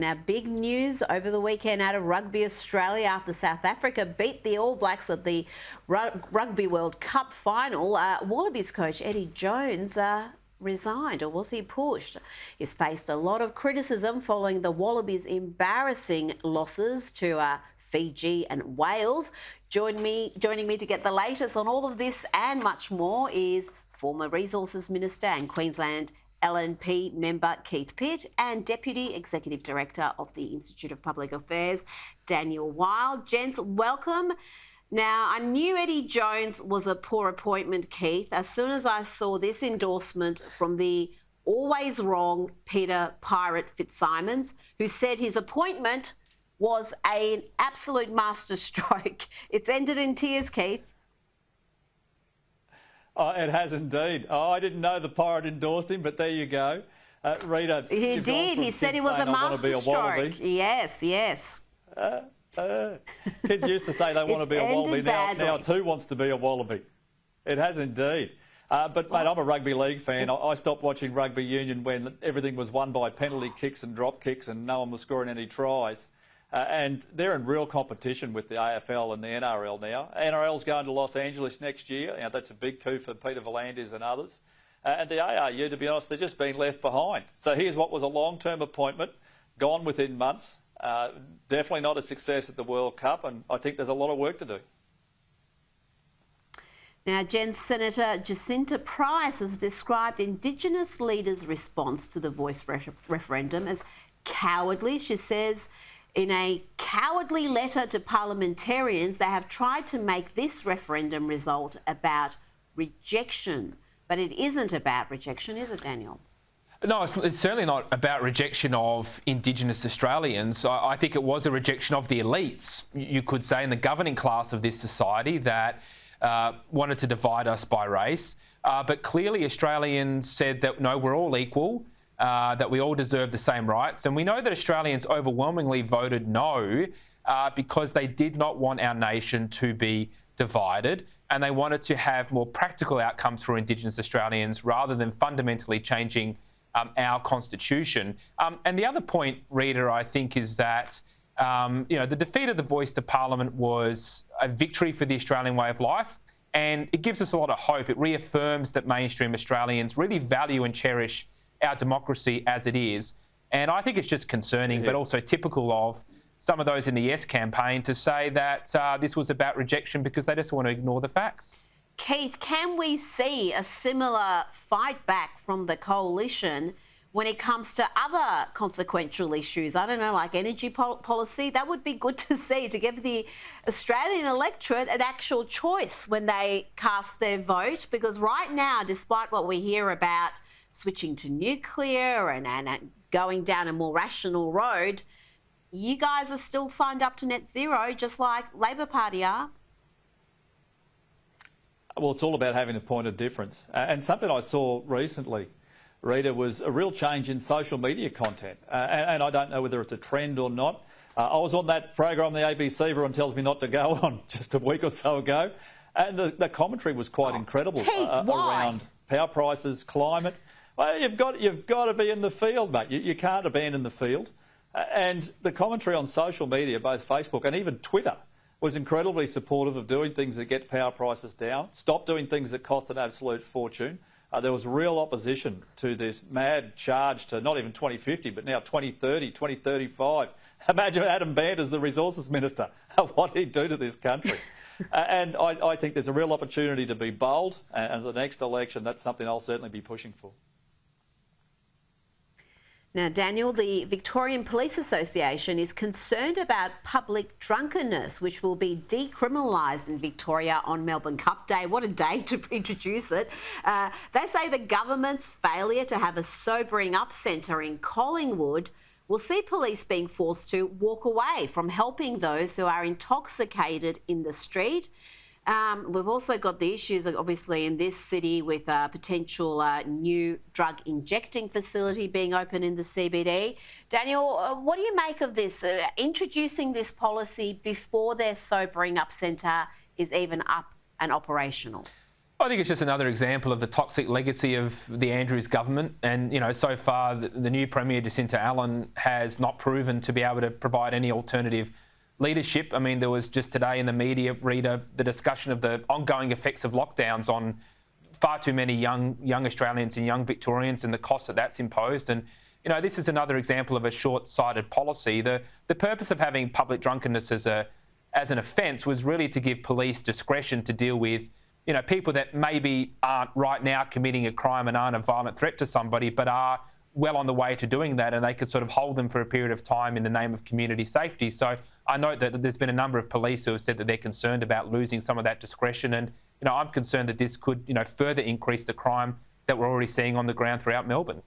Now, big news over the weekend out of Rugby Australia after South Africa beat the All Blacks at the Rugby World Cup final. Wallabies coach Eddie Jones resigned, or was he pushed? He's faced a lot of criticism following the Wallabies' embarrassing losses to Fiji and Wales. Joining me to get the latest on all of this and much more is former Resources Minister and Queensland LNP member Keith Pitt and Deputy Executive Director of the Institute of Public Affairs, Daniel Wild. Gents, welcome. Now, I knew Eddie Jones was a poor appointment, Keith, as soon as I saw this endorsement from the always wrong Peter Pirate Fitzsimons, who said his appointment was an absolute masterstroke. It's ended in tears, Keith. Oh, it has indeed. Oh, I didn't know the Pirate endorsed him, but there you go. Rita. He did. He said he was a masterstroke. Yes, yes. Kids used to say they want to be a wallaby. Now it's who wants to be a wallaby. It has indeed. But, mate, I'm a rugby league fan. I stopped watching rugby union when everything was won by penalty kicks and drop kicks and no one was scoring any tries. And they're in real competition with the AFL and the NRL now. NRL's going to Los Angeles next year. You know, that's a big coup for Peter V'landys and others. And the ARU, to be honest, they're just being left behind. So here's what was a long-term appointment, gone within months. Definitely not a success at the World Cup, and I think there's a lot of work to do. Now, Jen, Senator Jacinta Price has described Indigenous leaders' response to the Voice referendum as cowardly. She says, in a cowardly letter to parliamentarians, they have tried to make this referendum result about rejection. But it isn't about rejection, is it, Daniel? No, it's certainly not about rejection of Indigenous Australians. I think it was a rejection of the elites, you could say, in the governing class of this society that wanted to divide us by race. But clearly Australians said that, no, we're all equal, that we all deserve the same rights. And we know that Australians overwhelmingly voted no because they did not want our nation to be divided, and they wanted to have more practical outcomes for Indigenous Australians rather than fundamentally changing our constitution. And the other point, Rita, I think, is that the defeat of the Voice to Parliament was a victory for the Australian way of life, and it gives us a lot of hope. It reaffirms that mainstream Australians really value and cherish our democracy as it is. And I think it's just concerning, but also typical of some of those in the Yes campaign to say that this was about rejection because they just want to ignore the facts. Keith, can we see a similar fight back from the coalition when it comes to other consequential issues? I don't know, like energy policy. That would be good to see, to give the Australian electorate an actual choice when they cast their vote. Because right now, despite what we hear about switching to nuclear and going down a more rational road, you guys are still signed up to net zero, just like Labor Party are. Well, it's all about having a point of difference. And something I saw recently, Rita, was a real change in social media content. And I don't know whether it's a trend or not. I was on that program on the ABC everyone tells me not to go on just a week or so ago. And the commentary was quite incredible. Keith, around power prices, climate. Well, you've got to be in the field, mate. You can't abandon the field. And the commentary on social media, both Facebook and even Twitter, was incredibly supportive of doing things that get power prices down, stop doing things that cost an absolute fortune. There was real opposition to this mad charge to not even 2050, but now 2030, 2035. Imagine Adam Bandt as the Resources Minister, what he'd do to this country. And I think there's a real opportunity to be bold, and the next election, that's something I'll certainly be pushing for. Now, Daniel, the Victorian Police Association is concerned about public drunkenness, which will be decriminalised in Victoria on Melbourne Cup Day. What a day to introduce it. They say the government's failure to have a sobering up centre in Collingwood will see police being forced to walk away from helping those who are intoxicated in the street. We've also got the issues, obviously, in this city with a potential new drug injecting facility being open in the CBD. Daniel, what do you make of this, introducing this policy before their sobering up centre is even up and operational? I think it's just another example of the toxic legacy of the Andrews government. And, so far the new Premier Jacinta Allen has not proven to be able to provide any alternative leadership. I mean, there was just today in the media, Rita, the discussion of the ongoing effects of lockdowns on far too many young Australians and young Victorians and the cost that that's imposed. And, this is another example of a short-sighted policy. The purpose of having public drunkenness as an offence was really to give police discretion to deal with, people that maybe aren't right now committing a crime and aren't a violent threat to somebody, but are well on the way to doing that, and they could sort of hold them for a period of time in the name of community safety. So I note that there's been a number of police who have said that they're concerned about losing some of that discretion, and I'm concerned that this could further increase the crime that we're already seeing on the ground throughout Melbourne.